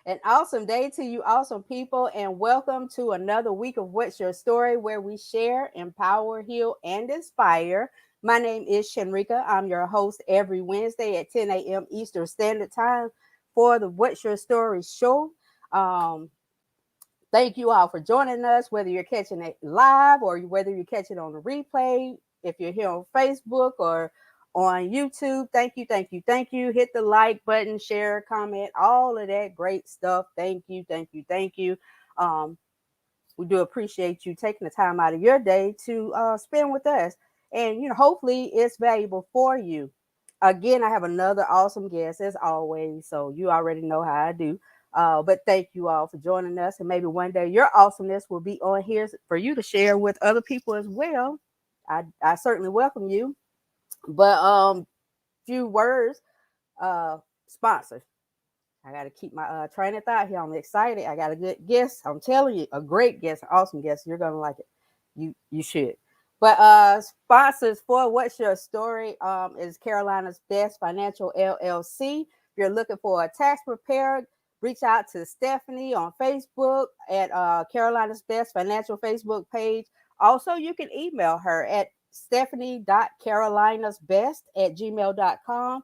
An awesome day to you, awesome people, and welcome to another week of What's Your Story, where we share, empower, heal, and inspire. My name is Shenrika. I'm your host every Wednesday at 10 a.m. Eastern Standard Time for the What's Your Story show. Um, Thank you all for joining us, whether you're catching it live or whether you're catching it on the replay. If you're here on Facebook or on YouTube, thank you, thank you, thank you. Hit the like button, share, comment, all of that great stuff. Thank you, thank you, thank you. Um, we do appreciate you taking the time out of your day to spend with us. And, hopefully it's valuable for you. Again, I have another awesome guest as always. So you already know how I do. But thank you all for joining us. And maybe one day your awesomeness will be on here for you to share with other people as well. I certainly welcome you. But few words, sponsors. I got to keep my train of thought here. I'm excited. I got a good guest. I'm telling you, a great guest, awesome guest. You're gonna like it. You should. But sponsors for What's Your Story is Carolina's Best Financial LLC. If you're looking for a tax preparer, reach out to Stephanie on Facebook at Carolina's Best Financial Facebook page. Also, you can email her at stephanie.carolinasbest@gmail.com.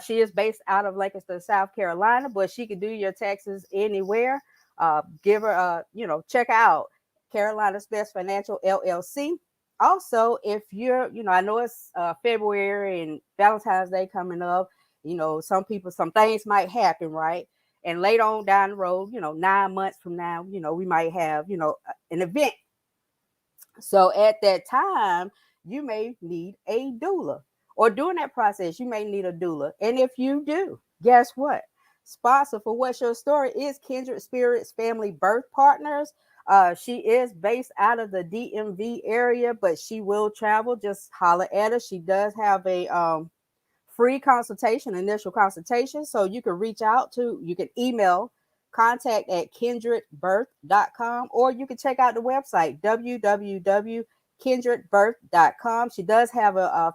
She is based out of Lancaster, South Carolina, but she can do your taxes anywhere. Give her, check out Carolina's Best Financial LLC. Also, if I know it's February and Valentine's Day coming up. Some things might happen, right? And later on down the road, 9 months from now, we might have, an event. So at that time, you may need a doula, or during that process, you may need a doula. And if you do, guess what? Sponsor for What's Your Story is Kindred Spirits Family Birth Partners. She is based out of the DMV area, but she will travel. Just holler at her. She does have a free consultation, initial consultation. So you can you can email contact@kindredbirth.com, or you can check out the website www.kindredbirth.com. She does have a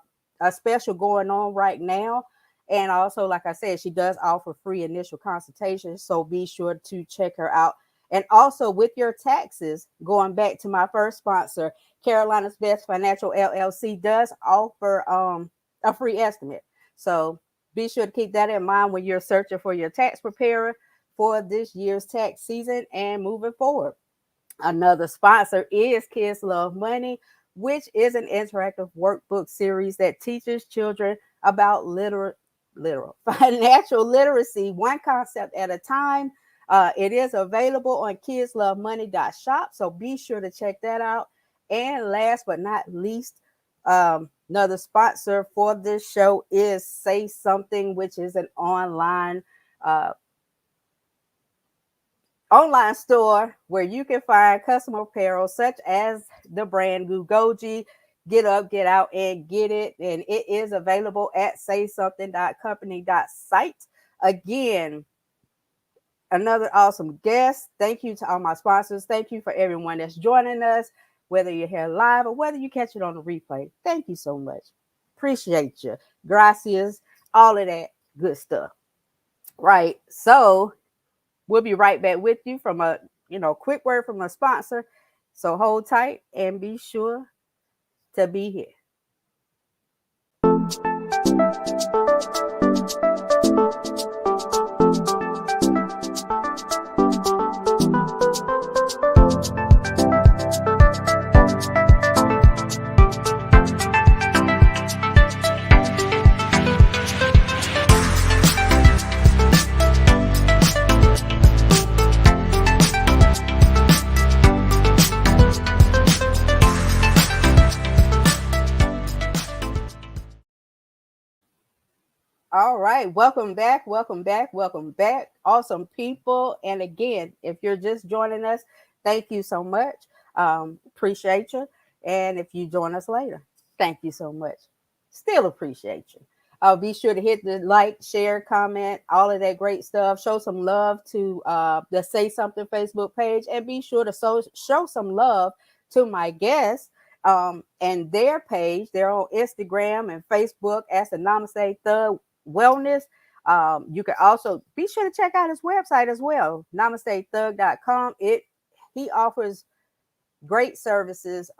special going on right now. And also, like I said, she does offer free initial consultations. So be sure to check her out. And also with your taxes, going back to my first sponsor, Carolina's Best Financial LLC does offer a free estimate. So be sure to keep that in mind when you're searching for your tax preparer for this year's tax season and moving forward. Another sponsor is Kids Love Money, which is an interactive workbook series that teaches children about literal financial literacy, one concept at a time. It is available on kidslovemoney.shop, so be sure to check that out. And last but not least, another sponsor for this show is Say Something, which is an online store where you can find custom apparel such as the brand Gugoji. Get up, get out, and get it. And it is available at saysomething.company.site. Again, another awesome guest. Thank you to all my sponsors. Thank you for everyone that's joining us, whether you're here live or whether you catch it on the replay. Thank you so much. Appreciate you. Gracias, all of that good stuff. Right. So we'll be right back with you from a quick word from a sponsor. So hold tight and be sure to be here. All right, welcome back, welcome back, welcome back. Awesome people. And again, if you're just joining us, thank you so much. Appreciate you. And if you join us later, thank you so much. Still appreciate you. Be sure to hit the like, share, comment, all of that great stuff. Show some love to the Say Something Facebook page, and be sure to show some love to my guests and their page. They're on Instagram and Facebook as the Namaste Thug Wellness. You can also be sure to check out his website as well, namastethug.com. He offers great services,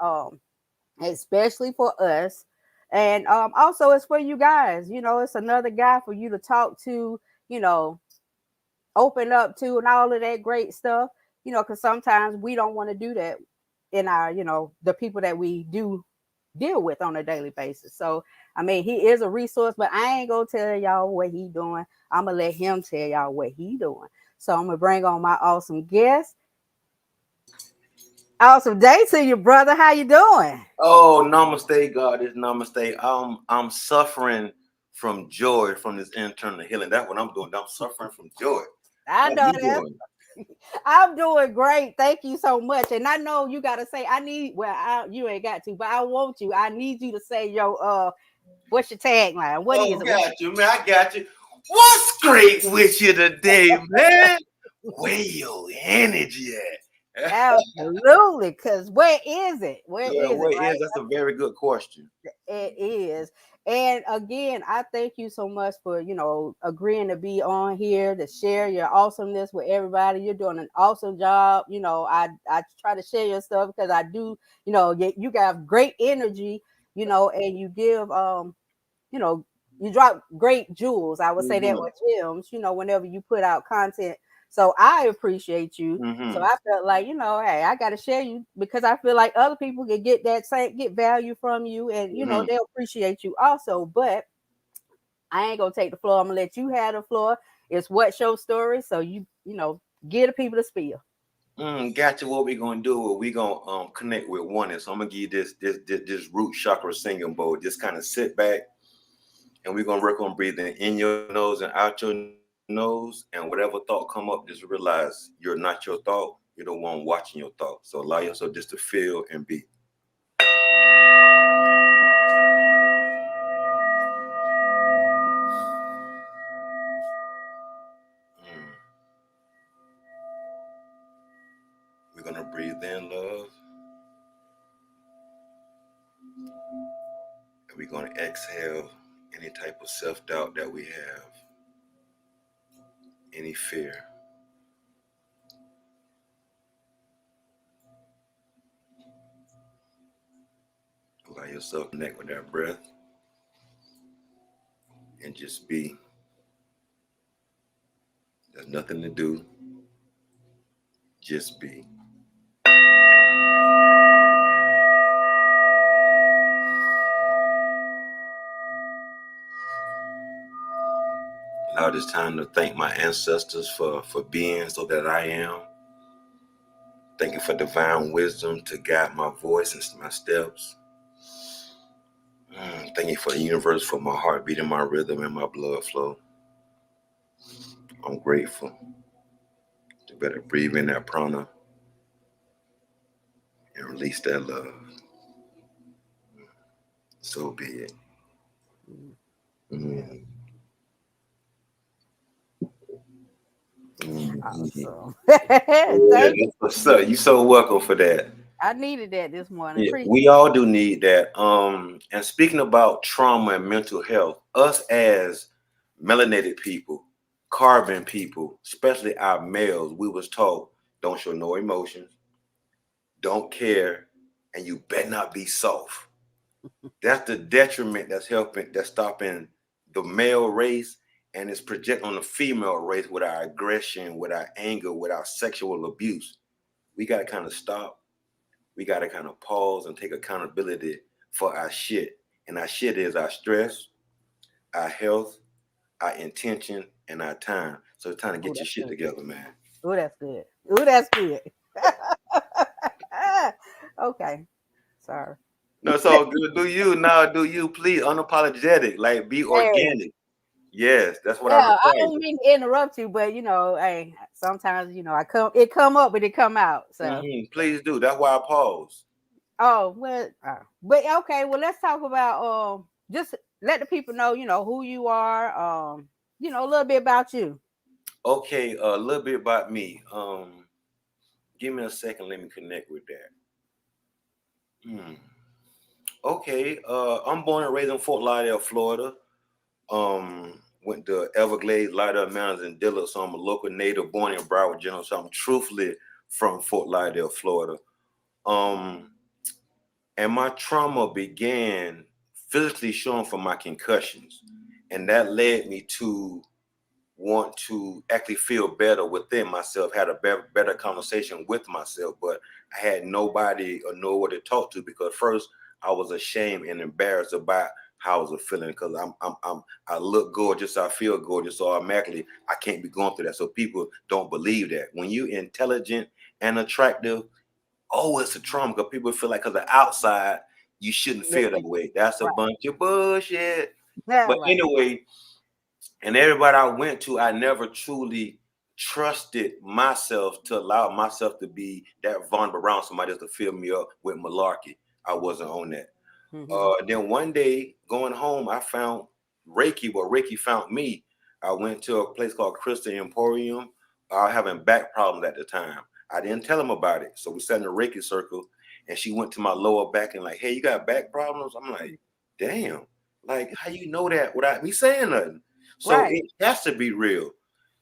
especially for us. And also it's for you guys. It's another guy for you to talk to, you know, open up to and all of that great stuff, because sometimes we don't want to do that in our, the people that we do deal with on a daily basis. So, I mean, he is a resource, but I ain't gonna tell y'all what he doing. I'm gonna let him tell y'all what he doing. So I'm gonna bring on my awesome guest. Awesome day to you, brother. How you doing? Oh, namaste, God. It's namaste. I'm suffering from joy from this internal healing. That's what I'm doing. I'm suffering from joy. I How know you that. doing? I'm doing great. Thank you so much. And I know you gotta say I need. Well, you ain't got to, but I want you. I need you to say your what's your tagline? What Oh, is it? got you, man. I got you. What's great with you today, man? Where your energy at? Absolutely. Cause where is it? Where Yeah, is it? what is? Right? That's a very good question. It is. And again, I thank you so much for, agreeing to be on here to share your awesomeness with everybody. You're doing an awesome job. I try to share your stuff because I do, you got great energy, and you give you know, you drop great jewels. I would say that, Mm-hmm. or gems, whenever you put out content. So I appreciate you. So Mm-hmm. I felt like, hey, I gotta share you because I feel like other people can get value from you, and Mm-hmm. they'll appreciate you also. But I ain't gonna take the floor. I'm gonna let you have the floor. It's what's your story. So give the people the spiel. Got you. What we gonna do? We gonna connect with one. So I'm gonna give you this root chakra singing bowl. Just kind of sit back, and we're gonna work on breathing in your nose and out your nose. And whatever thought come up, just realize you're not your thought. You're the one watching your thought. So allow yourself just to feel and be. Mm. We're gonna breathe in love, and we're gonna exhale any type of self doubt that we have, any fear. Allow yourself to connect with that breath and just be. There's nothing to do. Just be. Now it's time to thank my ancestors for being so that I am. Thank you for divine wisdom to guide my voice and my steps. Thank you for the universe, for my heartbeat and my rhythm and my blood flow. I'm grateful to better breathe in that prana and release that love. So be it. Mm, mm. Awesome. Yeah, Thank you. that's what's up. You so welcome for that. I needed that this morning. Yeah, Appreciate we all do need that. And speaking about trauma and mental health, us as melanated people, carbon people, especially our males, we was taught don't show no emotions, don't care, and you better not be soft. That's the detriment that's stopping the male race, and it's project on the female race with our aggression, with our anger, with our sexual abuse. We gotta kind of stop. We gotta kind of pause and take accountability for our shit. And our shit is our stress, our health, our intention, and our time. So it's time to Oh, get your that's shit good. together, man. Oh, that's good. Oh, that's good. Okay. Sorry. No, it's all good. Do you now? Do you please unapologetic? Like be Hey, organic. Yes, that's what I yeah, I require. don't mean to interrupt you, but hey, sometimes it come up and it come out. So, Please do. That's why I pause. oh well, but okay. Well, let's talk about just let the people know, who you are. A little bit about you. Okay, a little bit about me. Give me a second. Let me connect with that. Hmm. Okay. I'm born and raised in Fort Lauderdale, Florida. Um, went to Everglades, Lauderdale Mountains, and Dillard. So I'm a local native, born in Broward General. So I'm truthfully from Fort Lauderdale, Florida. Um, and my trauma began physically showing from my concussions, and that led me to want to actually feel better within myself, had a better conversation with myself, but I had nobody or nowhere to talk to because first I was ashamed and embarrassed about how I was feeling because I look gorgeous, I feel gorgeous, so automatically I can't be going through that. So people don't believe that. When you're intelligent and attractive, oh, it's a trauma because people feel like because the outside you shouldn't Yeah, feel that way. That's a right. bunch of bullshit. Yeah, But right. anyway, and everybody I went to, I never truly trusted myself to allow myself to be that vulnerable around somebody else to fill me up with malarkey. I wasn't on that. Mm-hmm. Then one day going home, I found Reiki. Well, Reiki found me. I went to a place called Crystal Emporium. I was having back problems at the time. I didn't tell him about it. So we sat in a Reiki circle and she went to my lower back and like, hey, you got back problems? I'm like, damn. Like, how you know that without me saying nothing? So Right. it has to be real.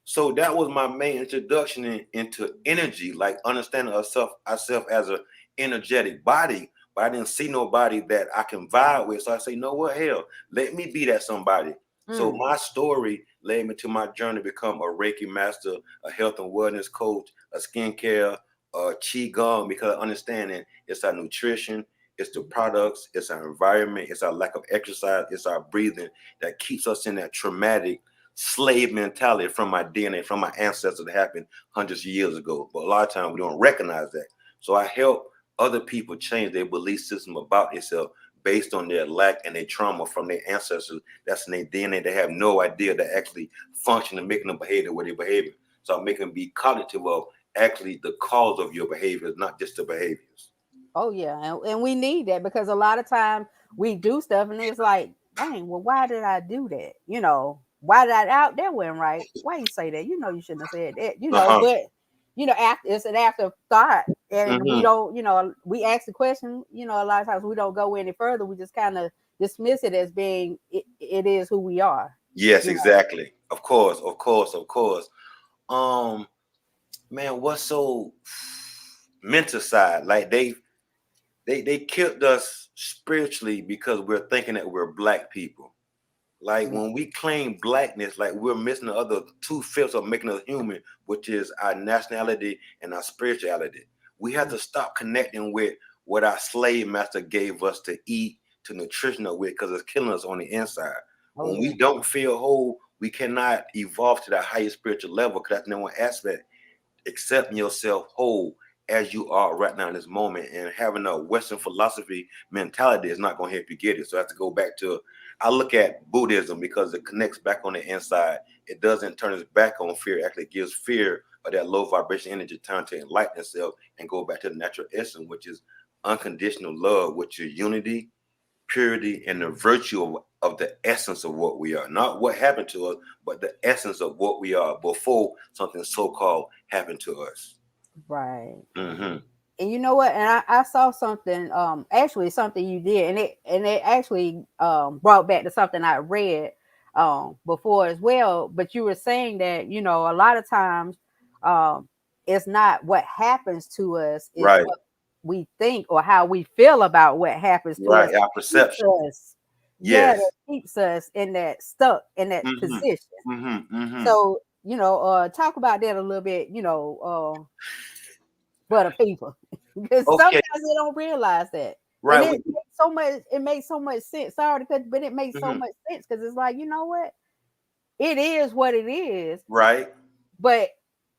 So that was my main introduction into energy, like understanding ourself as an energetic body, but I didn't see nobody that I can vibe with. So I say, you know what, hell, let me be that somebody. So Mm. my story led me to my journey to become a Reiki master, a health and wellness coach, a skincare, a qigong, because understanding it's our nutrition, it's the products, it's our environment, it's our lack of exercise, it's our breathing that keeps us in that traumatic slave mentality from my DNA, from my ancestors that happened hundreds of years ago. But a lot of times we don't recognize that. So I help other people change their belief system about themselves based on their lack and their trauma from their ancestors. That's in their DNA. They have no idea that actually function and making them behave the way they behave. So I make them be cognitive of actually the cause of your behaviors, not just the behaviors. Oh yeah, and we need that because a lot of time we do stuff and it's like, dang, well, why did I do that? Why did I out that went right? Why you say that? You shouldn't have said that. Uh-huh. But after it's an afterthought, and we Mm-hmm. don't, we ask the question. A lot of times we don't go any further. We just kind of dismiss it as being it is who we are. Yes, You know. exactly. Of course, of course, of course. Um, man, what's so mental side? Like they killed us spiritually because we're thinking that we're black people. Like Mm. when we claim blackness, like we're missing the other two-fifths of making us human, which is our nationality and our spirituality. We have Mm. to stop connecting with what our slave master gave us to eat, to nutritional with, because it's killing us on the inside. Oh When yeah. we don't feel whole, we cannot evolve to that higher spiritual level because that's number one aspect, accepting yourself whole as you are right now in this moment, and having a Western philosophy mentality is not going to help you get it. So I have to go back to, I look at Buddhism because it connects back on the inside. It doesn't turn its back on fear. It actually gives fear of that low vibration energy time to enlighten itself and go back to the natural essence, which is unconditional love, which is unity, purity, and the virtue of the essence of what we are. Not what happened to us, but the essence of what we are before something so-called happened to us. Right. Mm-hmm. And you know what? And I saw something, actually something you did, and it actually brought back to something I read before as well. But you were saying that, a lot of times um it's not what happens to us, it's Right, what we think or how we feel about what happens to us right. Our keeps perception. us, yeah, that Yes. keeps us in that stuck in that Mm-hmm. position. Mm-hmm. Mm-hmm. So, talk about that a little bit, for the people. Because sometimes Okay. they don't realize that. And Right. it makes so much sense. Sorry, but it makes so Mm-hmm. much sense because it's like, you know what? It is what it is, Right. but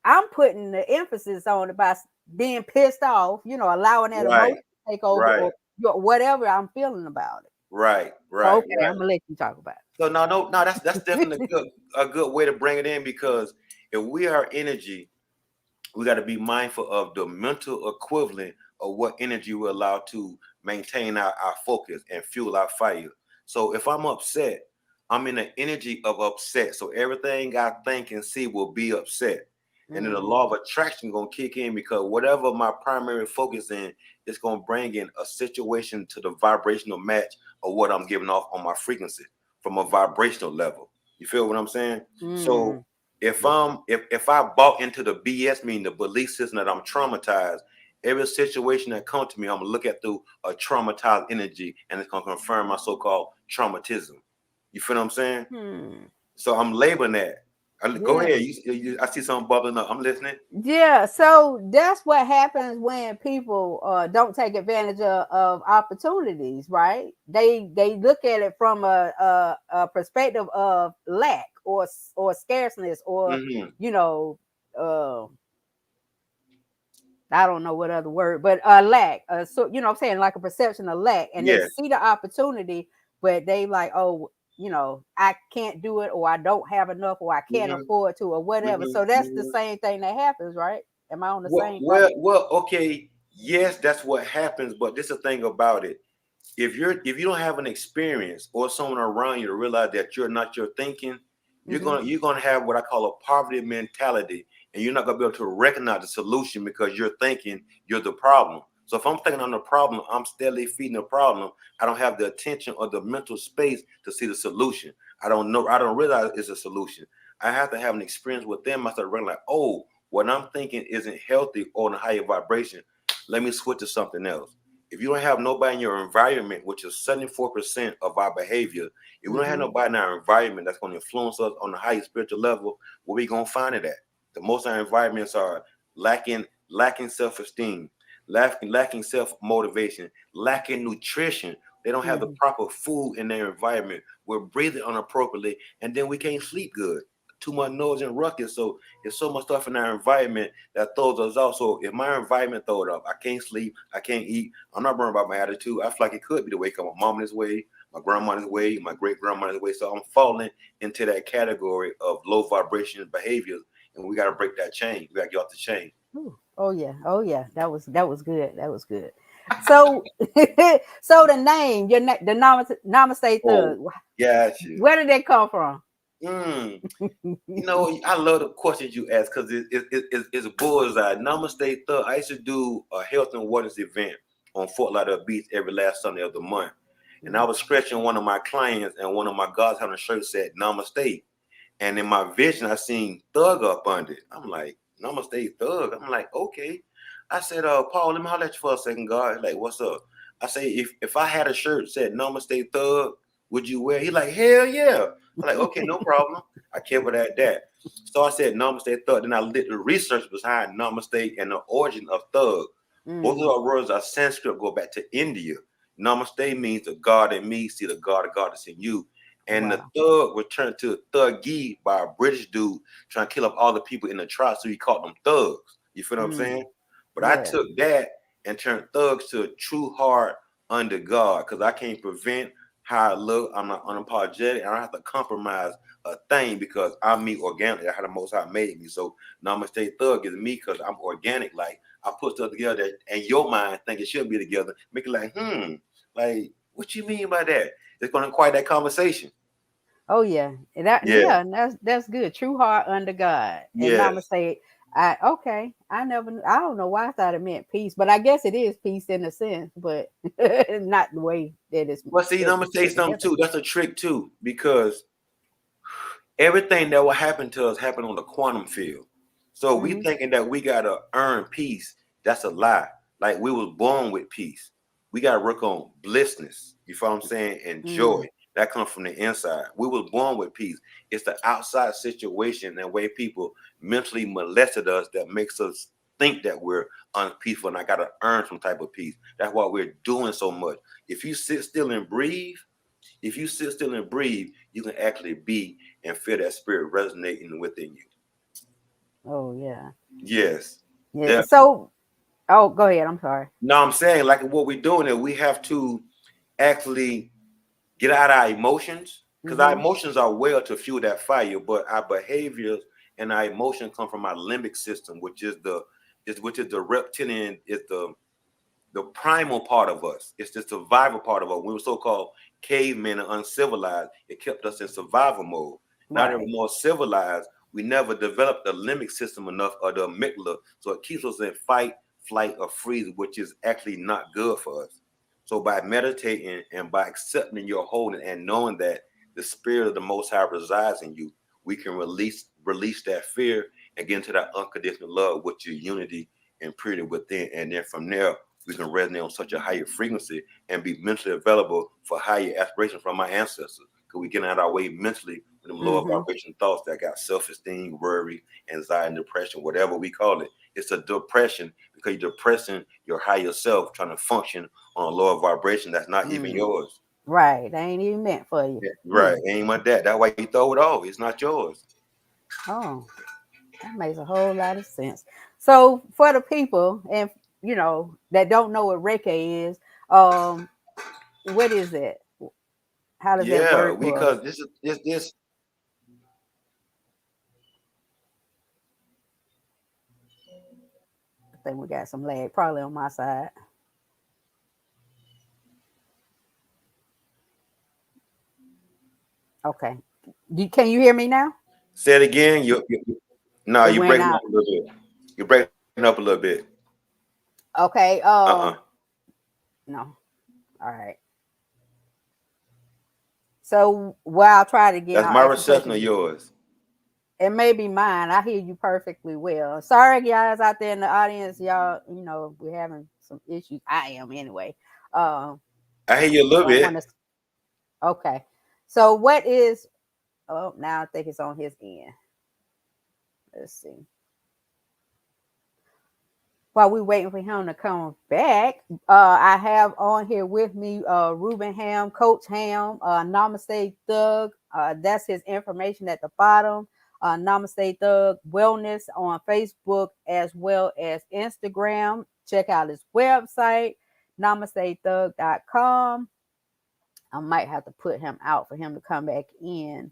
I'm putting the emphasis on it by being pissed off, allowing that emotion Right. to take over Right. or whatever I'm feeling about it. Right. So, Right. okay, I'm Right. gonna let you talk about So no, no, no. That's definitely a good way to bring it in because if we are energy, we got to be mindful of the mental equivalent of what energy we allow to maintain our focus and fuel our fire. So if I'm upset, I'm in the energy of upset. So everything I think and see will be upset. it. And then the Hmm. law of attraction gonna kick in because whatever my primary focus in is gonna bring in a situation to the vibrational match of what I'm giving off on my frequency from a vibrational level. You feel what I'm saying? So Mm. if I bought into the BS, meaning the belief system that I'm traumatized, every situation that comes to me, I'm gonna look at through a traumatized energy, and it's gonna confirm my so-called traumatism. You feel what I'm saying? Hmm. So I'm labeling that. Go Yeah. ahead. I see something bubbling up. I'm listening. Yeah, so that's what happens when people don't take advantage of opportunities, right? They look at it from a perspective of lack or scarceness or Hmm. you know uh, I don't know what other word, but lack. So you know, what I'm saying like a perception of lack, and they Yeah. see the opportunity, but they like, oh, I can't do it, or I don't have enough, or I can't Hmm. afford to, or whatever. Hmm. So that's the Hmm. same thing that happens, right? Am I on the Well, same? Like, well, okay. Yes, that's what happens, but this is the thing about it. If you don't have an experience or someone around you to realize that you're not your thinking, mm-hmm, you're gonna have what I call a poverty mentality, and you're not gonna be able to recognize the solution because you're thinking you're the problem. So if I'm thinking I'm the problem, I'm steadily feeding the problem. I don't have the attention or the mental space to see the solution. I don't know. I don't realize it's a solution. I have to have an experience with them. I start realizing, like, oh, what I'm thinking isn't healthy or in a higher vibration. Let me switch to something else. If you don't have nobody in your environment, which is 74% of our behavior, if we don't have mm-hmm, nobody in our environment that's going to influence us on the highest spiritual level, where we going to find it at? The most of our environments are lacking self-esteem, lacking self-motivation, lacking nutrition. They don't have the mm-hmm. proper food in their environment. We're breathing inappropriately, and then we can't sleep good. Too much noise and ruckus. So there's so much stuff in our environment that throws us off. So if my environment throw it off, I can't sleep, I can't eat. I'm not worried about my attitude. I feel like it could be the way come my mom this way, my grandma this way, my great grandma this way. So I'm falling into that category of low vibration behaviors, and we got to break that chain. We got to get off the chain. Ooh, oh yeah, oh yeah. That was good. That was good. So, so the name, the Namaste Oh, Thug. gotcha. Where did that come from? Mm. You know, I love the questions you ask because it's a bullseye. Namaste Thug. I used to do a health and wellness event on Fort Lauderdale Beach every last Sunday of the month. And I was stretching one of my clients, and one of my guys having a shirt said Namaste. And in my vision, I seen Thug up under it. I'm like, Namaste Thug. I'm like, okay. I said, Paul, let me holler at you for a second, God. Like, what's up? I say, if I had a shirt that said Namaste Thug, would you wear it? He like, hell yeah. I'm like, okay, no problem. I kept it at that. So I said Namaste Thug. Then I did the research behind Namaste and the origin of Thug. Both of Mm, our words are Sanskrit, go back to India. Namaste means the God in me, see the God of God that's in you. And the wow. thug returned to Thuggy by a British dude trying to kill up all the people in the tribe, so he called them thugs. You feel what I'm saying? Mm, But I yeah. took that and turned thugs to a true heart under God, because I can't prevent how I look. I'm not unapologetic. I don't have to compromise a thing because I'm me organically. I had the most High made me. So Namaste Thug is me because I'm organic. Like I put stuff together and your mind think it should be together. Make it like, like what you mean by that? It's gonna require that conversation. Oh yeah. And that Yeah. yeah, and that's good. True heart under God. And Yes. Namaste. I okay. I don't know why I thought it meant peace, but I guess it is peace in a sense, but not the way that it's But see, I'm put gonna say put something together. too. That's a trick too, because everything that will happen to us happen on the quantum field. So we Mm-hmm. thinking that we gotta earn peace. That's a lie. Like we was born with peace. We gotta work on blissness. You feel what I'm saying? And joy. Mm. That comes from the inside. We was born with peace. It's the outside situation and way people mentally molested us that makes us think that we're unpeaceful and I gotta earn some type of peace. That's why we're doing so much. If you sit still and breathe, if you sit still and breathe, you can actually be and feel that spirit resonating within you. Oh yeah. Yes, Yeah. definitely. So oh go ahead. I'm sorry. No, I'm saying like what we're doing is we have to actually get out our emotions, because our Mm-hmm. emotions are well to fuel that fire, but our behaviors and our emotions come from our limbic system, which is the reptilian, is the primal part of us. It's the survival part of us. We were so-called cavemen and uncivilized. It kept us in survival mode. Now that we're Right. more civilized, we never developed the limbic system enough, or the amygdala, so it keeps us in fight, flight, or freeze, which is actually not good for us. So by meditating and by accepting your wholeness and knowing that the spirit of the Most High resides in you, we can release that fear and get into that unconditional love with your unity and purity within. And then from there, we can resonate on such a higher frequency and be mentally available for higher aspirations from our ancestors. Because we get out of our way mentally with them lower Mm-hmm. vibration thoughts that got self-esteem, worry, anxiety, depression, whatever we call it. It's a depression because you're depressing your higher self trying to function on a lower vibration that's not even Mm. yours. Right. They ain't even meant for you. Yeah, right. Hmm. Ain't my that. That's why you throw it off. It's not yours. Oh, that makes a whole lot of sense. So for the people and that don't know what Reiki is, um, what is it? How does that Yeah, work for us? because this I think we got some lag, probably on my side. Okay. Can you hear me now? say it again. No, It you're went breaking out. up a little bit. You're breaking up a little bit. Okay. Uh-uh. No. All right. So, well, I'll try it again. That's I'll my ask the reception of question. yours. It may be mine. I hear you perfectly well. Sorry, guys out there in the audience. Y'all, we're having some issues. I am anyway. Um, I hear you a I little don't bit. want to. Okay. So, what is? Oh, now I think it's on his end. Let's see. While we waiting for him to come back, I have on here with me Ruben Hamm, Coach Hamm, Namaste Thug. That's his information at the bottom. Namaste Thug Wellness on Facebook as well as Instagram. Check out his website, namastethug.com. I might have to put him out for him to come back in.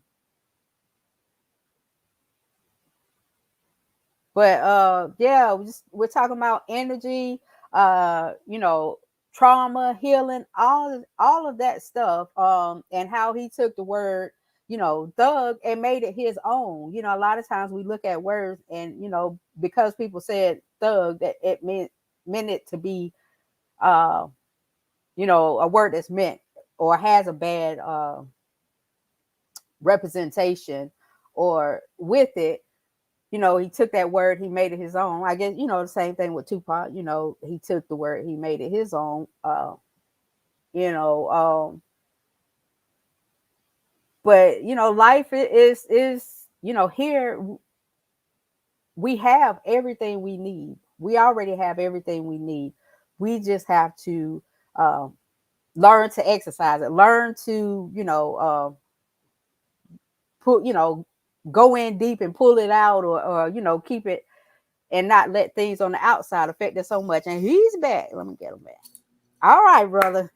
But yeah, we're talking about energy, trauma, healing, all of that stuff. And how he took the word, thug, and made it his own. A lot of times we look at words and because people said thug, that it meant it to be uh, a word that's meant or has a bad representation or with it. He took that word, he made it his own. I guess, the same thing with Tupac, he took the word, he made it his own. You know, but life is, here we have everything we need. We already have everything we need. We just have to learn to exercise it, learn to, put, go in deep and pull it out or keep it and not let things on the outside affect us so much. And he's back. Let me get him back. All right, brother.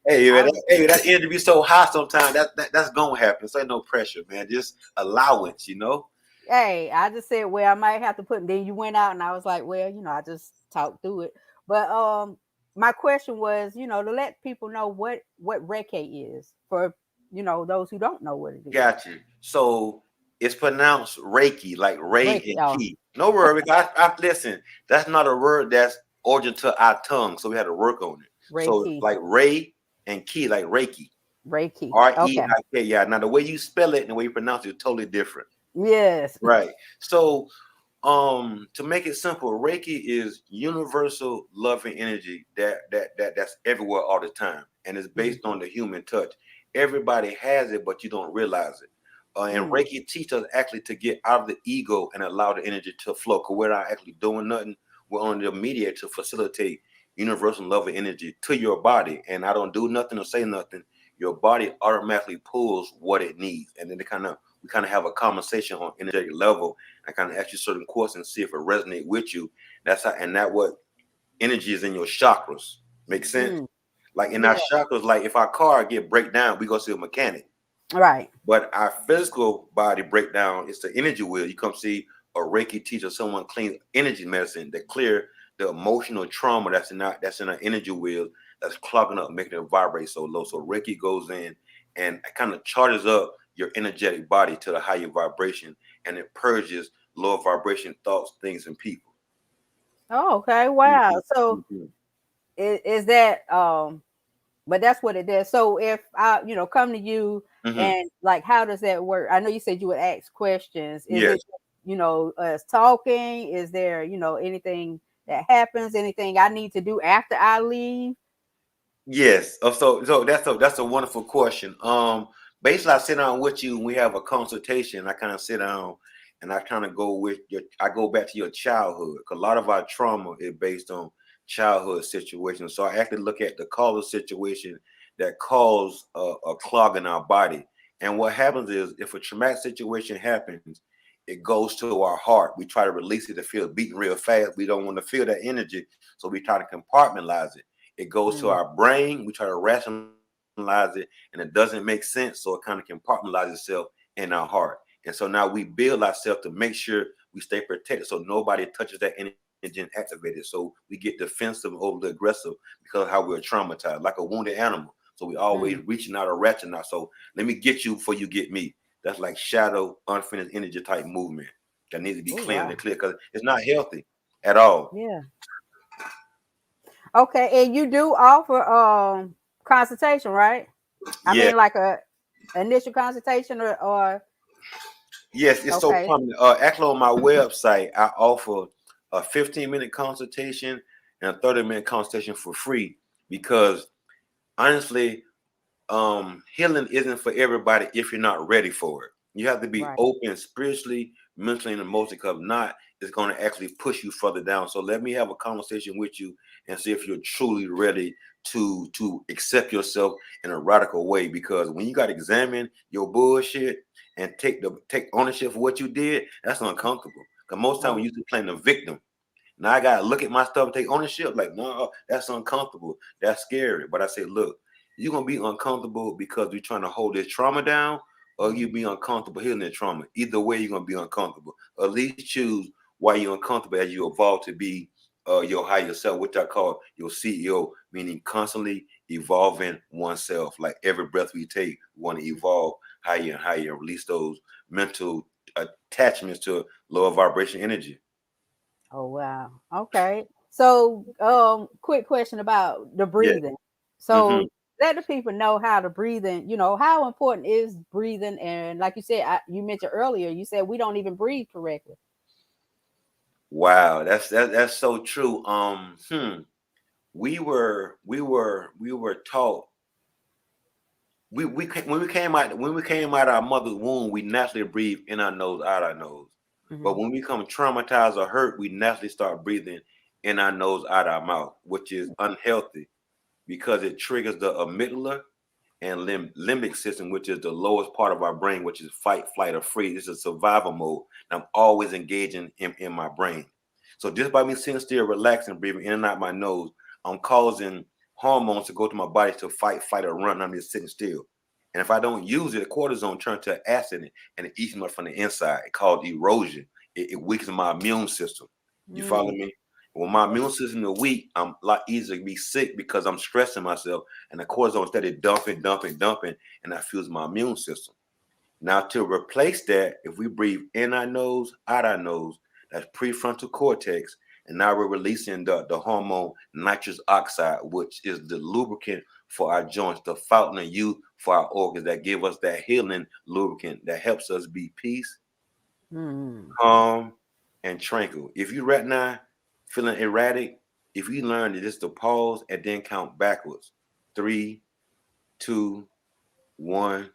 Hey, man, I was, that energy be so hot sometimes. That's gonna happen. So ain't no pressure, man. Just allowance, you know. hey, I just said, well, I might have to put. And then you went out, and I was like, well, I just talked through it. But my question was, to let people know what Reiki is for those who don't know what it is. Got you. So it's pronounced Reiki, like Ray Reiki, and oh, Key. No worry, I listen. That's not a word that's origin to our tongue, so we had to work on it. So Reiki, like Ray and Key, like Reiki, Reiki. Okay. Reiki. Yeah. Now the way you spell it and the way you pronounce it is totally different. Yes. Right. So to make it simple, Reiki is universal loving energy that's everywhere all the time, and it's based Mm-hmm. on the human touch. Everybody has it, but you don't realize it. And Mm. Reiki teaches us actually to get out of the ego and allow the energy to flow. Because we're not actually doing nothing. We're only the mediator to facilitate universal loving energy to your body. And I don't do nothing or say nothing. Your body automatically pulls what it needs, and then we kind of have a conversation on energetic level. I kind of ask you certain questions and see if it resonates with you. That's how, and that what energy is in your chakras. Make sense? Mm. Like in our Yeah. chakras, like if our car get break down, we go see a mechanic. Right. But our physical body breakdown is the energy wheel. You come see a Reiki teacher, someone clean energy medicine that clear the emotional trauma that's in our energy wheel that's clogging up, making it vibrate so low. So Reiki goes in and kind of charges up your energetic body to the higher vibration, and it purges lower vibration thoughts, things, and people. Oh, okay. Wow. Mhm, So mhm. is that but that's what it is. So if I, come to you Mm-hmm. And like, how does that work? I know you said you would ask questions. Is Yes. it, us talking? Is there, anything that happens? Anything I need to do after I leave? Yes. So that's a wonderful question. Basically, I sit down with you and we have a consultation. I kind of sit down and I kind of I go back to your childhood because a lot of our trauma is based on childhood situations. So I actually look at the causal situation that cause a clog in our body. And what happens is, if a traumatic situation happens, it goes to our heart. We try to release it to feel beating real fast. We don't want to feel that energy, so we try to compartmentalize it. It goes to Mm. our brain. We try to rationalize it, and it doesn't make sense. So it kind of compartmentalizes itself in our heart. And so now we build ourselves to make sure we stay protected so nobody touches that energy and activate it. So we get defensive, overly aggressive because of how we're traumatized, like a wounded animal. So we always Mm. reaching out or ratcheting out. So let me get you before you get me. That's like shadow, unfinished energy type movement that needs to be Oh, cleansed wow. and clear because it's not healthy at all. Yeah. Okay. And you do offer consultation, right? I Yeah. mean, like a initial consultation, or Yes, it's so okay. prominent. Actually, on my website, I offer a 15-minute consultation and a 30-minute consultation for free because honestly, healing isn't for everybody if you're not ready for it. You have to be Right. open spiritually, mentally, and emotionally. Because not, it's going to actually push you further down. So let me have a conversation with you and see if you're truly ready to accept yourself in a radical way. Because when you got to examine your bullshit and take ownership for what you did, that's uncomfortable. Because most time we Oh. used to playing the victim. Now I gotta look at my stuff and take ownership. Like, no, that's uncomfortable. That's scary. But I say, look, you're gonna be uncomfortable because you're trying to hold this trauma down, or you Mhm. be uncomfortable healing that trauma. Either way, you're gonna be uncomfortable. At least choose why you're uncomfortable as you evolve to be your higher self, which I call your CEO, meaning constantly evolving oneself. Like every breath we take, we want to evolve higher and higher and release those mental attachments to lower vibration energy. Oh, wow. Okay. So, quick question about the Yeah. breathing. Hmm. So, let the people know how to breathe in. How important is breathing? And like you said, you mentioned earlier, you said we don't even breathe correctly. Wow, that's so true. We were taught when we came out of our mother's womb, we naturally breathe in our nose, out our nose. But Hmm. when we become traumatized or hurt, we naturally start breathing in our nose, out our mouth, which is unhealthy because it triggers the amygdala and limbic system, which is the lowest part of our brain, which is fight, flight, or freeze. This is survival mode. And I'm always engaging in my brain. So just by me sitting still, relaxing, breathing in and out my nose, I'm causing hormones to go to my body to fight, flight, or run. I'm just sitting still. And if I don't use it, the cortisone turns to acid and it eats me up from the inside. It's called erosion. It weakens my immune system. You follow Mm. me? When my immune system is weak, I'm a lot easier to be sick because I'm stressing myself and the cortisone started dumping, and that fuels my immune system. Now, to replace that, if we breathe in our nose, out our nose, that's prefrontal cortex, and now we're releasing the hormone nitrous oxide, which is the lubricant for our joints, the fountain of youth for our organs that give us that healing lubricant that helps us be peace, Mm. calm, and tranquil. If you right now feeling erratic, if you learn to just to pause and then count backwards, 3, 2, 1,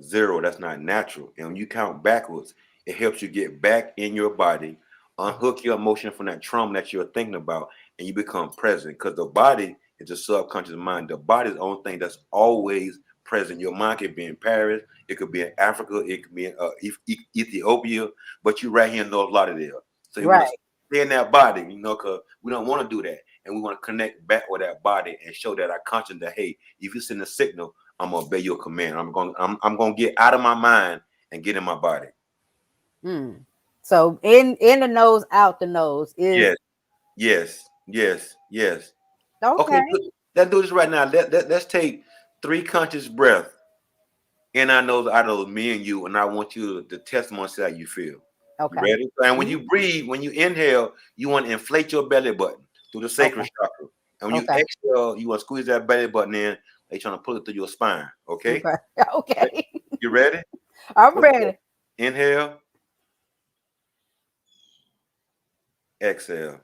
0, that's not natural. And when you count backwards, it helps you get back in your body, unhook your emotion from that trauma that you're thinking about, and you become present. Because the body is a subconscious mind. The body is the only thing that's always present. Your mind could be in Paris, it could be in Africa, it could be in Ethiopia, but you right here in North Lauderdale. So you want to Right. stay in that body, because we don't want to do that. And we want to connect back with that body and show that our conscience that, hey, if you send a signal, I'm gonna obey your command. I'm gonna get out of my mind and get in my body. Mm. So, in the nose, out the nose is Yes, yes, yes, yes. Okay, okay. let's do this right now. Let's take 3 conscious breaths in our nose, out of me and you, and I want you to test and see how you feel. You Okay. ready? And when Mhm. you breathe, when you inhale, you want to inflate your belly button through the Okay. sacral chakra. And when you Okay. exhale, you want to squeeze that belly button in, like trying to pull it through your spine. Okay? Okay. Okay. You ready? I'm Okay. ready. Inhale, exhale.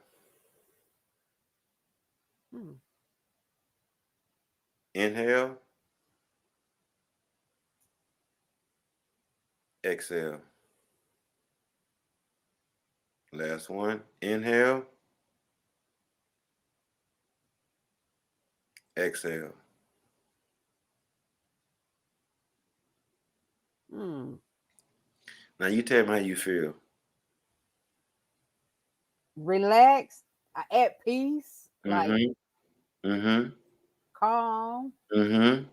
Hmm. Inhale, exhale. Last one. Inhale, exhale. Hmm. Now you tell me how you feel. Relaxed, at peace, like Mm-hmm. Mm-hmm. calm, Mm-hmm.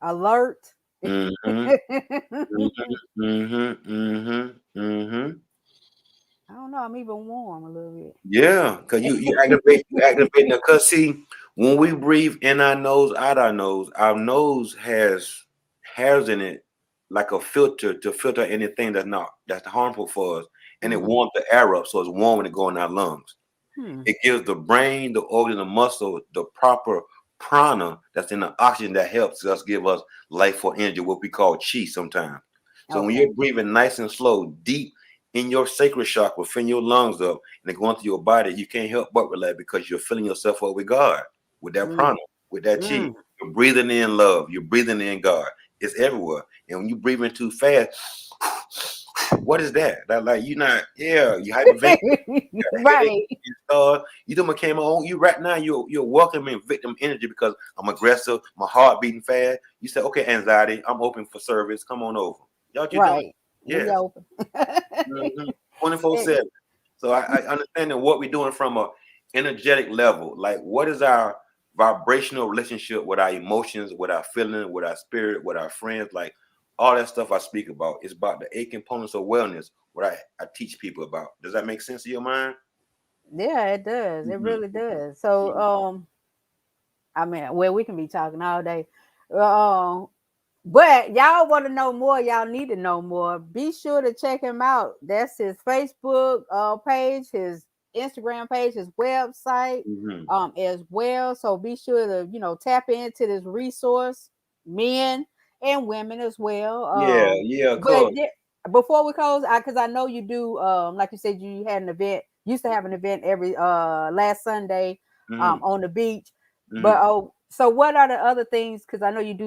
alert. Mm-hmm. Mm-hmm. Mm-hmm. Mm-hmm. Mm-hmm. I don't know. I'm even warm a little bit. Yeah, because you activate now. Cause see, when we breathe in our nose, out our nose has hairs in it like a filter to filter anything that's harmful for us, and it Hmm. warms the air up, so it's warm when it go in our lungs. Hmm. It gives the brain, the organ, the muscle, the proper prana that's in the oxygen that helps us give us life for energy, what we call chi sometimes. So when Okay. you're breathing nice and slow, deep in your sacral chakra, filling your lungs up, and it going through your body, you can't help but relax because you're filling yourself up with God, with that Mm. prana, with that chi. Mm. You're breathing in love. You're breathing in God. It's everywhere. And when you breathing too fast, what is that? That like you not, yeah, you hyperventilating, headache, Right. you do my came on you right now. You're welcoming victim energy because I'm aggressive, my heart beating fast. You say, okay, anxiety, I'm open for service. Come on over. Y'all, you doing? Right. We Yes. open. 24/7. So I understand that what we're doing from a energetic level. Like, what is our vibrational relationship with our emotions, with our feeling, with our spirit, with our friends? Like all that stuff I speak about is about the eight components of wellness. What I teach people about. Does that make sense to your mind? Yeah, it does. It Mhm, really does. So, mhm, I mean, well, we can be talking all day. Um, But y'all want to know more, y'all need to know more. Be sure to check him out. That's his Facebook page, his Instagram page, his website mhm. as well. So be sure to, tap into this resource, men and women as well. Yeah, yeah, of But course. before we close, because I know you do, like you said, you had an event, used to have an event every last Sunday Mhm, on the beach. But mhm. so what are the other things? Because I know you do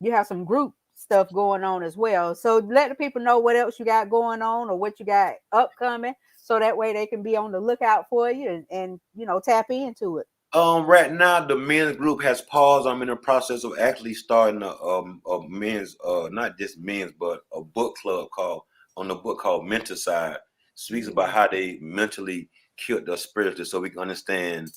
you have some group stuff going on as well. So let the people know what else you got going on or what you got upcoming, so that way they can be on the lookout for you and tap into it. Right now the men's group has paused. I'm in the process of actually starting a men's not just men's but a book club called on the book called Mental Side. Speaks about Mm, how they mentally killed their spiritually so we can understand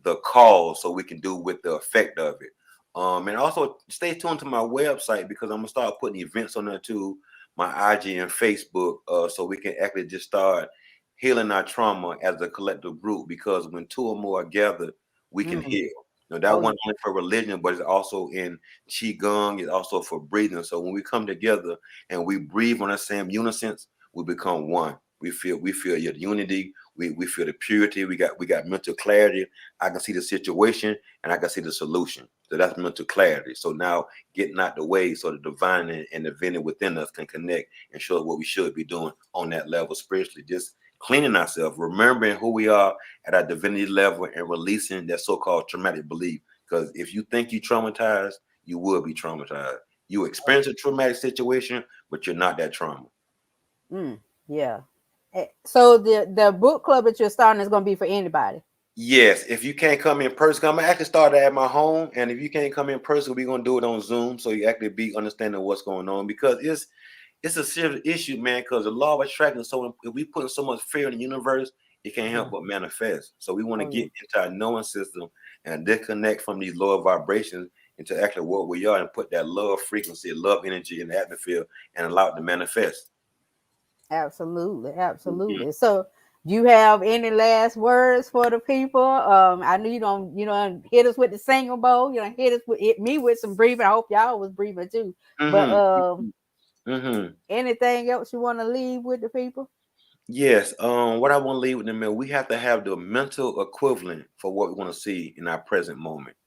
the cause so we can do with the effect of it. And also stay tuned to my website because I'm gonna start putting events on there too, my IG and Facebook, so we can actually just start healing our trauma as a collective group because when two or more are gathered we can mm. heal. That Oh one yeah. only for religion, but it's also in qigong. It's also for breathing. So when we come together and we breathe on the same unison, we become one. We feel your unity. We feel the purity. We got mental clarity. I can see the situation and I can see the solution. So that's mental clarity. So now getting out the way so the divine and the divinity within us can connect and show us what we should be doing on that level spiritually. Just cleaning ourselves, remembering who we are at our divinity level and releasing that so-called traumatic belief. Because if you think you traumatized, you will be traumatized. You experience a traumatic situation, but you're not that trauma. Mm, yeah. So the book club that you're starting is going to be for anybody. Yes, if you can't come in person, I'm gonna actually start at my home. And if you can't come in person, we're gonna do it on Zoom so you actually be understanding what's going on because it's a serious issue, man, because the law of attraction. So if we putting so much fear in the universe, it can't help Mhm. but manifest. So we want to Oh yeah. get into our knowing system and disconnect from these lower vibrations into actually what we are and put that love frequency, love energy in the atmosphere and allow it to manifest. Absolutely, Mhm. absolutely. So, do you have any last words for the people? I know you don't hit us with the single bowl. You don't hit me with some breathing. I hope y'all was breathing too. But Mhm. Mhm. anything else you want to leave with the people? Yes. What I want to leave with them is we have to have the mental equivalent for what we want to see in our present moment.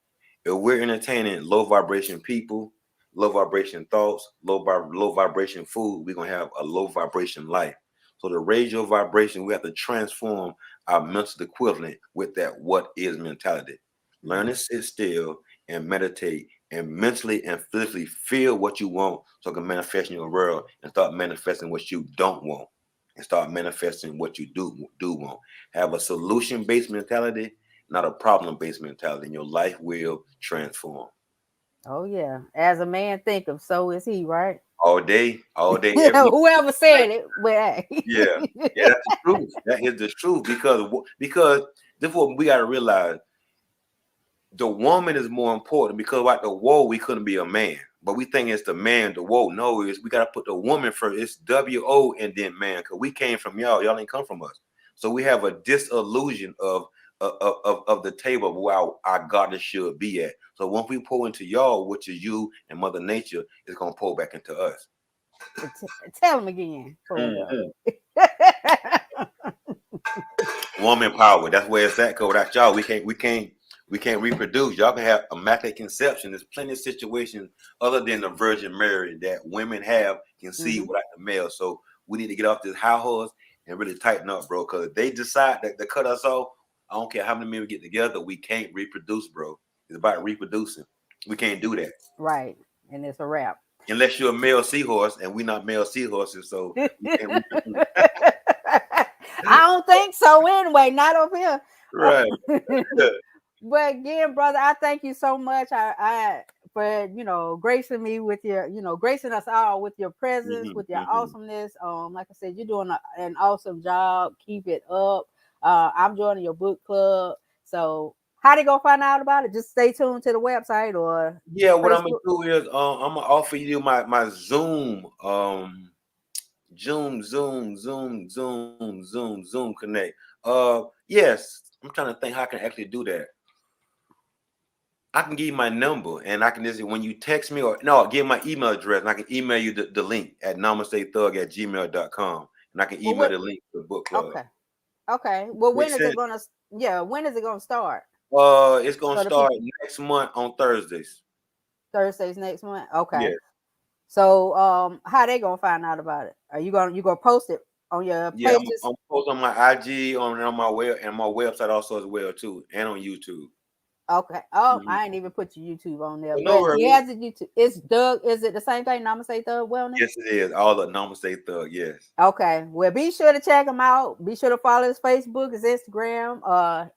If we're entertaining low vibration people, low vibration thoughts, low vibration food, we're gonna have a low vibration life. So to raise your vibration, we have to transform our mental equivalent with that what is mentality. Learn Mm. to sit still and meditate and mentally and physically feel what you want so it can manifest in your world and start manifesting what you don't want and start manifesting what you do want. Have a solution-based mentality, not a problem-based mentality, and your life will transform. Oh yeah. As a man thinketh, so is he, right? All day, every Whoever said it, but hey. yeah, yeah, that's the truth. That is the truth because this is what we gotta realize. The woman is more important because like the whoa, we couldn't be a man. But we think it's the man, the whoa. No, is we gotta put the woman first. It's W-O and then man, because we came from y'all. Y'all ain't come from us. So we have a disillusion of the table of where our goddess should be at. So once we pour into y'all, which is you and Mother Nature, it's gonna pour back into us. Tell him again before we go. Mhm. Woman power. That's where it's at. Cause without y'all, we can't reproduce. Y'all can have immaculate conception. There's plenty of situations other than the Virgin Mary that women have can see Hmm. without the male. So we need to get off this high horse and really tighten up, bro. Cause if they decide that they cut us off, I don't care how many men we get together, we can't reproduce, bro. It's about reproducing. We can't do that Right. And it's a wrap. unless you're a male seahorse, and we're not male seahorses, so we can't reproduce. I don't think so anyway, not over here. Right. But again, brother, I thank you so much. I for gracing me with your, gracing us all with your presence, Hmm. with your Hmm. awesomeness. Like I said, you're doing an awesome job. Keep it up. I'm joining your book club. So how they gonna find out about it? Just stay tuned to the website or Yeah, what I'm gonna Facebook. do is I'm gonna offer you my Zoom Zoom Connect. Yes, I'm trying to think how I can actually do that. I can give you my number and I can just when you text me or no, give my email address and I can email you the link at namaste@gmail.com and I can Well, email what? the link to the book club. Okay, okay. Well, Make when is it sense? gonna? Yeah, when is it gonna start? It's gonna So the start people next month on Thursdays. Thursdays next month. Okay. Yeah. So how they gonna find out about it? Are you gonna post it on your Yeah, pages? I'm post on my IG on my web and my website also as well too, and on YouTube. Okay. Oh, Mhm. I ain't even put your YouTube on there, But no but he worries. has a YouTube. It's Doug. Is it the same thing? Namaste Thug Wellness. Yes, it is. All the Namaste Thug. Yes. Okay. Well, be sure to check him out. Be sure to follow his Facebook, his Instagram,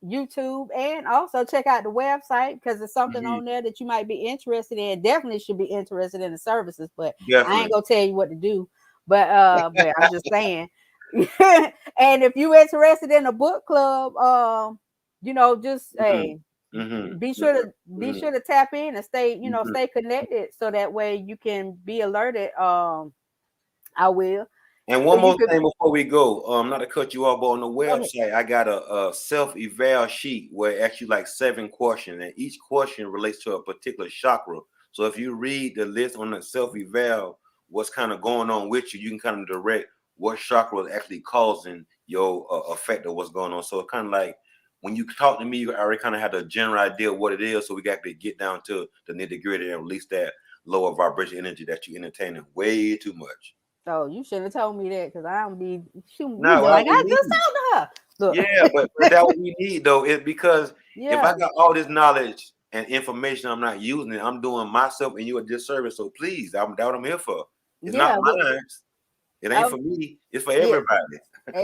YouTube, and also check out the website because there's something Hmm. on there that you might be interested in. Definitely should be interested in the services, but I ain't Definitely. gonna tell you what to do. But I'm just saying. And if you interested in a book club, just Hmm. hey, Hmm. be sure to be Hmm. sure to tap in and stay, Hmm. stay connected so that way you can be alerted. I will. And So one you more could thing before we go, not to cut you off, but on the go ahead. website, I got a self eval sheet where it asks you like 7 questions, and each question relates to a particular chakra. So if you read the list on the self eval, what's kind of going on with you, you can kind of direct what chakra is actually causing your effect of what's going on. So it's kind of like when you talk to me, you already kind of have a general idea of what it is. So we got to get down to the nitty gritty and release that lower vibration energy that you're entertaining way too much. Oh, you shouldn't have told me that because I don't be you No, be well, like, we I just need. talked to her. Yeah, but that what we need though is because if I Yeah, got all this knowledge and information, I'm not using it. I'm doing myself and you a disservice. So please, that's what I'm here for. It's not yeah, mine. It ain't um, for me. It's for yeah, everybody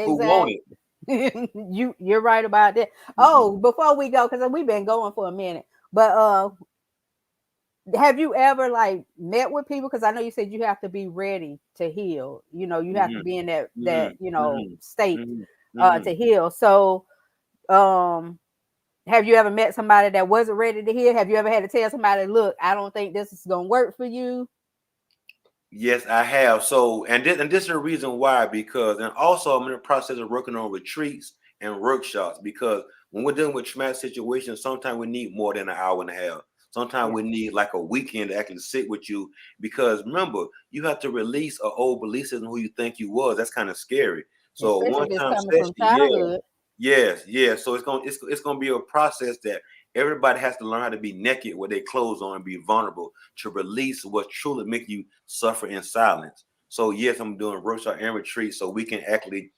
who want exactly. it. You're right about that. Mhm. Oh, before we go, because we've been going for a minute, but have you ever like met with people? Because I know you said you have to be ready to heal. You have to Mhm. be in that Mhm. Mhm. state Mhm. to Mhm. heal. So um have you ever met somebody that wasn't ready to heal? Have you ever had to tell somebody, look, I don't think this is gonna work for you? Yes, I have. So, and this is the reason why, because and also I'm in the process of working on retreats and workshops because when we're dealing with traumatic situations, sometimes we need more than an hour and a half. Sometimes Yeah. we need like a weekend to actually sit with you because remember, you have to release an old belief system who you think you was. That's kind of scary. So a Especially if it's one-time coming session, from yeah, childhood. yes, yes. So it's gonna be a process that Everybody has to learn how to be naked with their clothes on and be vulnerable to release what truly make you suffer in silence. So yes, I'm doing workshop and retreat so we can actually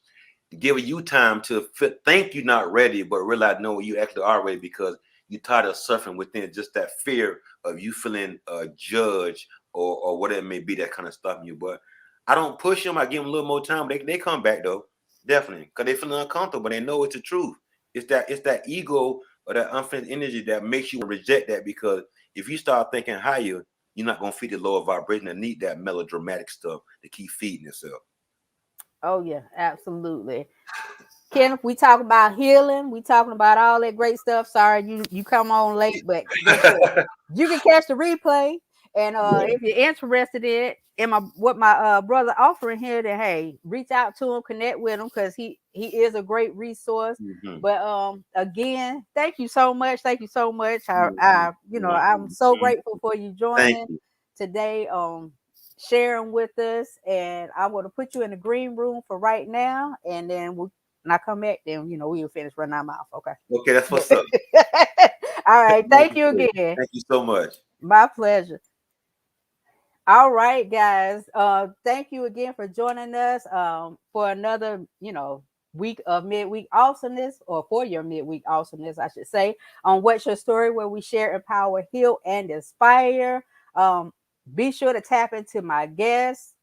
giving you time to think you're not ready, but realize no, you actually are ready because you're tired of suffering within just that fear of you feeling judged or whatever it may be that kind of stopping you. But I don't push them. I give them a little more time. They come back though, definitely, because they feel uncomfortable. But they know it's the truth. It's that ego or that unfinished energy that makes you reject that because if you start thinking higher, you're not gonna feed the lower vibration and need that melodramatic stuff to keep feeding yourself. Oh yeah, absolutely. Kenneth, we talk about healing. We talking about all that great stuff. Sorry, you come on late, but guess what? You can catch the replay. And Yeah. if you're interested in my what my brother offering here, then hey, reach out to him, connect with him because he is a great resource. Mhm. But again, thank you so much. Thank you so much. Mhm. I'm so Mhm. grateful for you Thank joining you. today. Sharing with us, and I'm going to put you in the green room for right now, and then when I come back, then we'll finish running our mouth. Okay. Okay, that's But what's up. all right, thank you Thank again. you so much. My pleasure. All right, guys. Thank you again for joining us for another, week of midweek awesomeness, or for your midweek awesomeness, I should say, on What's Your Story, where we share, empower, heal, and inspire. Um, be sure to tap into my guest.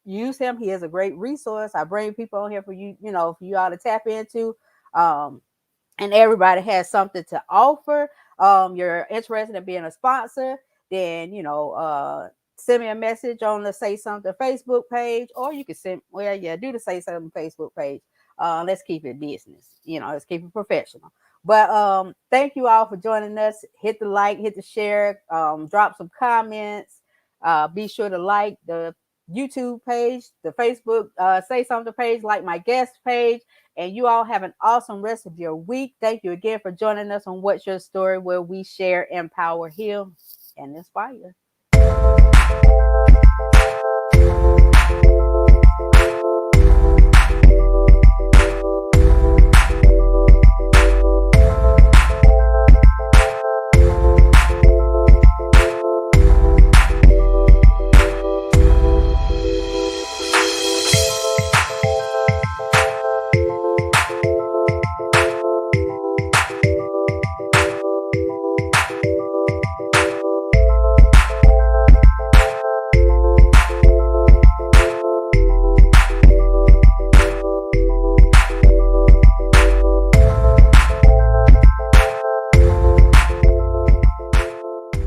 Use him. He is a great resource. I bring people on here for you, for you all to tap into. Um, and everybody has something to offer. You're interested in being a sponsor, then send me a message on the Say Something Facebook page, or you can do the Say Something Facebook page. Let's keep it business, let's keep it professional. But thank you all for joining us. Hit the like, hit the share, drop some comments. Be sure to like the YouTube page, the Facebook Say Something page, like my guest page. And you all have an awesome rest of your week. Thank you again for joining us on What's Your Story, where we share, empower, heal, and inspire.